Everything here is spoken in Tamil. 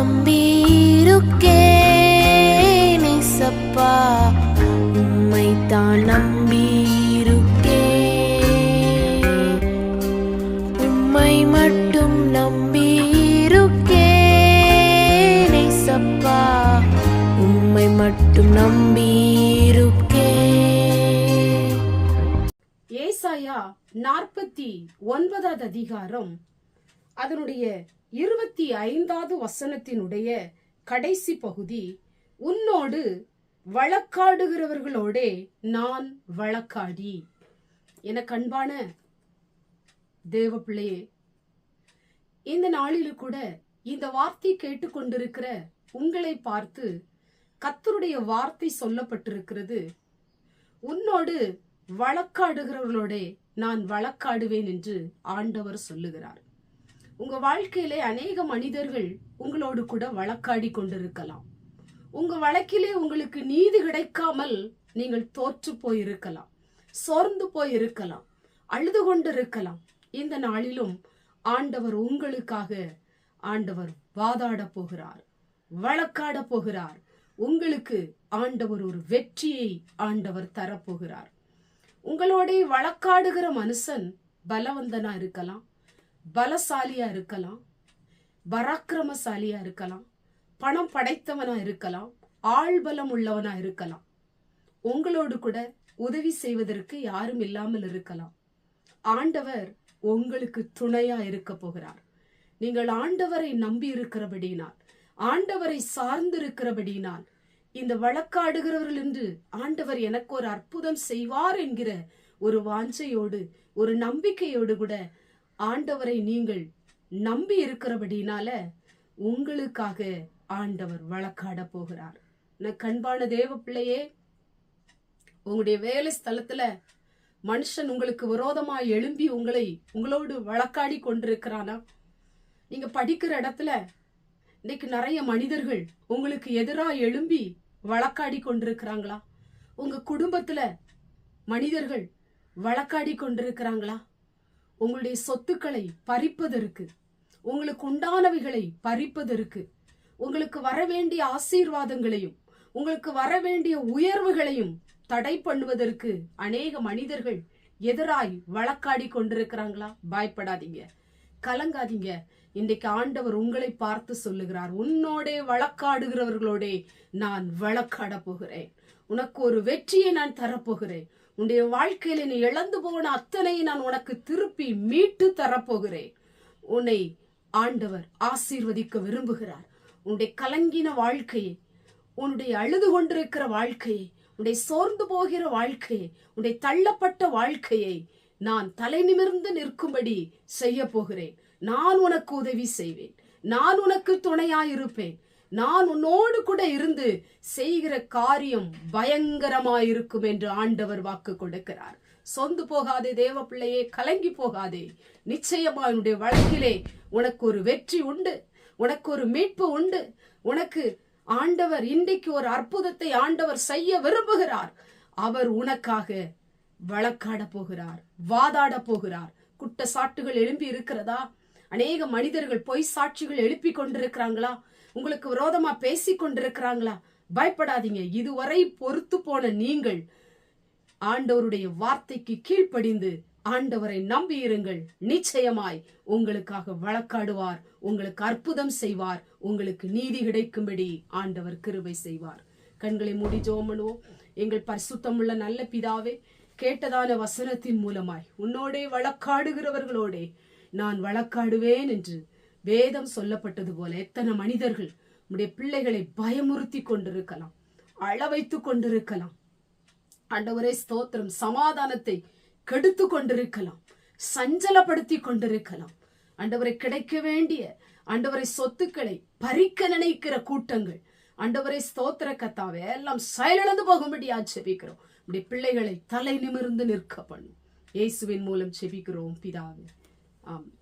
நம்பியிருக்கேன் ஏசப்பா, உம்மைத்தான் நம்பியிருக்கேன், உம்மை மட்டும் நம்பியிருக்கேன் ஏசப்பா, உம்மை மட்டும் நம்பியிருக்கேன். ஏசாயா 49 அதிகாரம் அதனுடைய 25வது வசனத்தினுடைய கடைசி பகுதி, உன்னோடு வழக்காடுகிறவர்களோடே நான் வழக்காடி. என கண்பான தேவ பிள்ளையே, இந்த நாளிலும் கூட இந்த வார்த்தை கேட்டுக்கொண்டிருக்கிற உங்களை பார்த்து கர்த்தருடைய வார்த்தை சொல்லப்பட்டிருக்கிறது. உன்னோடு வழக்காடுகிறவர்களோட நான் வழக்காடுவேன் என்று ஆண்டவர் சொல்லுகிறார். உங்க வாழ்க்கையிலே அநேக மனிதர்கள் உங்களோடு கூட வழக்காடி கொண்டிருக்கலாம். உங்க வழக்கிலே உங்களுக்கு நீதி கிடைக்காமல் நீங்கள் தோற்று போயிருக்கலாம், சோர்ந்து போயிருக்கலாம், அழுது கொண்டிருக்கலாம். இந்த நாளிலும் ஆண்டவர் உங்களுக்காக வாதாட போகிறார், வழக்காட போகிறார். உங்களுக்கு ஆண்டவர் ஒரு வெற்றியை தரப்போகிறார். உங்களோட வழக்காடுகிற மனுஷன் பலவந்தனா இருக்கலாம், பலசாலியா இருக்கலாம், பராக்கிரமசாலியா இருக்கலாம், பணம் படைத்தவனா இருக்கலாம், ஆள்பலம் உள்ளவனா இருக்கலாம். உங்களோடு கூட உதவி செய்வதற்கு யாரும் இல்லாமல் இருக்கலாம். ஆண்டவர் உங்களுக்கு துணையா இருக்க போகிறார். நீங்கள் ஆண்டவரை நம்பி இருக்கிறபடியினால், ஆண்டவரை சார்ந்து இருக்கிறபடியினால், இந்த வழக்காடுகிறவர்கள் என்று ஆண்டவர் எனக்கு ஒரு அற்புதம் செய்வார் என்கிற ஒரு வாஞ்சையோடு, ஒரு நம்பிக்கையோடு கூட ஆண்டவரை நீங்கள் நம்பி இருக்கிறபடினால உங்களுக்காக ஆண்டவர் வழக்காட போகிறார். கண்பான தேவ பிள்ளையே, உங்களுடைய வேலை ஸ்தலத்துல மனுஷன் உங்களுக்கு விரோதமாய் எழும்பி உங்களோடு வழக்காடி கொண்டிருக்கிறானா? நீங்க படிக்கிற இடத்துல இன்னைக்கு நிறைய மனிதர்கள் உங்களுக்கு எதிராக எழும்பி வழக்காடி கொண்டிருக்கிறாங்களா? உங்க குடும்பத்துல மனிதர்கள் வழக்காடி கொண்டிருக்கிறாங்களா? உங்களுடைய சொத்துக்களை பறிப்பதற்கு, உங்களுக்கு உண்டானவைகளை பறிப்பதற்கு, உங்களுக்கு வர வேண்டிய ஆசீர்வாதங்களையும் உங்களுக்கு வர வேண்டிய உயர்வுகளையும் தடை பண்ணுவதற்கு அநேக மனிதர்கள் எதிராய் வழக்காடி கொண்டிருக்கிறாங்களா? பயப்படாதீங்க, கலங்காதீங்க. இன்றைக்கு ஆண்டவர் உங்களை பார்த்து சொல்லுகிறார், உன்னோட வழக்காடுகிறவர்களோட நான் வழக்காட போகிறேன். உனக்கு ஒரு வெற்றியை நான் தரப்போகிறேன். உன்னுடைய வாழ்க்கையில நீ இழந்து போன அத்தனை நான் உனக்கு திருப்பி மீட்டு தரப்போகிறேன். உன்னை ஆண்டவர் ஆசீர்வதிக்க விரும்புகிறார். உன்னுடைய கலங்கின வாழ்க்கையை, உன்னுடைய அழுது கொண்டிருக்கிற வாழ்க்கையை, உன்னுடைய சோர்ந்து போகிற வாழ்க்கையை, உன்னுடைய தள்ளப்பட்ட வாழ்க்கையை நான் தலை நிமிர்ந்து நிற்கும்படி செய்ய போகிறேன். நான் உனக்கு உதவி செய்வேன், நான் உனக்கு துணையாயிருப்பேன், நான் உன்னோடு கூட இருந்து செய்கிற காரியம் பயங்கரமாயிருக்கும் என்று ஆண்டவர் வாக்கு கொடுக்கிறார். சொந்து போகாதே தேவ பிள்ளையே, கலங்கி போகாதே. நிச்சயமா உன்னுடைய வழக்கிலே உனக்கு ஒரு வெற்றி உண்டு, உனக்கு ஒரு மீட்பு உண்டு. உனக்கு ஆண்டவர் இன்றைக்கு ஒரு அற்புதத்தை ஆண்டவர் செய்ய விரும்புகிறார். அவர் உனக்காக வழக்காட போகிறார், வாதாட போகிறார். குற்றச்சாட்டுகள் எழும்பி இருக்கிறதா? அநேக மனிதர்கள் பொய் சாட்சிகள் எழுப்பி கொண்டிருக்கிறாங்களா? உங்களுக்கு விரோதமா பேசி கொண்டிருக்கிறாங்களா? பயப்படாதீங்க. இதுவரை பொறுத்து போன நீங்கள் ஆண்டவருடைய வார்த்தைக்கு கீழ்ப்படிந்து ஆண்டவரை நம்பி இருங்கள். நிச்சயமாய் உங்களுக்காக வழக்காடுவார், உங்களுக்கு அற்புதம் செய்வார், உங்களுக்கு நீதி கிடைக்கும்படி ஆண்டவர் கிருபை செய்வார். கண்களை மூடி ஜெபம் பண்ணுவோம். எங்கள் பரிசுத்தமுள்ள நல்ல பிதாவே, கேட்டதான வசனத்தின் மூலமாய் உன்னோடே வழக்காடுகிறவர்களோடே நான் வழக்காடுவேன் என்று வேதம் சொல்லப்பட்டது போல எத்தனை மனிதர்கள் உடைய பிள்ளைகளை பயமுறுத்தி கொண்டிருக்கலாம், அழ வைத்துக் கொண்டிருக்கலாம். ஆண்டவரே ஸ்தோத்திரம். சமாதானத்தை கெடுத்து கொண்டிருக்கலாம், சஞ்சலப்படுத்தி கொண்டிருக்கலாம். ஆண்டவரை கிடைக்க வேண்டிய ஆண்டவரை சொத்துக்களை பறிக்க நினைக்கிற கூட்டங்கள், ஆண்டவரை ஸ்தோத்திர கத்தாவே எல்லாம் செயலிழந்து போகும்படியா செபிக்கிறோம். உடைய பிள்ளைகளை தலை நிமிர்ந்து நிற்க பண்ணும். இயேசுவின் மூலம் செபிக்கிறோம் பிதாவே, ஆமென்.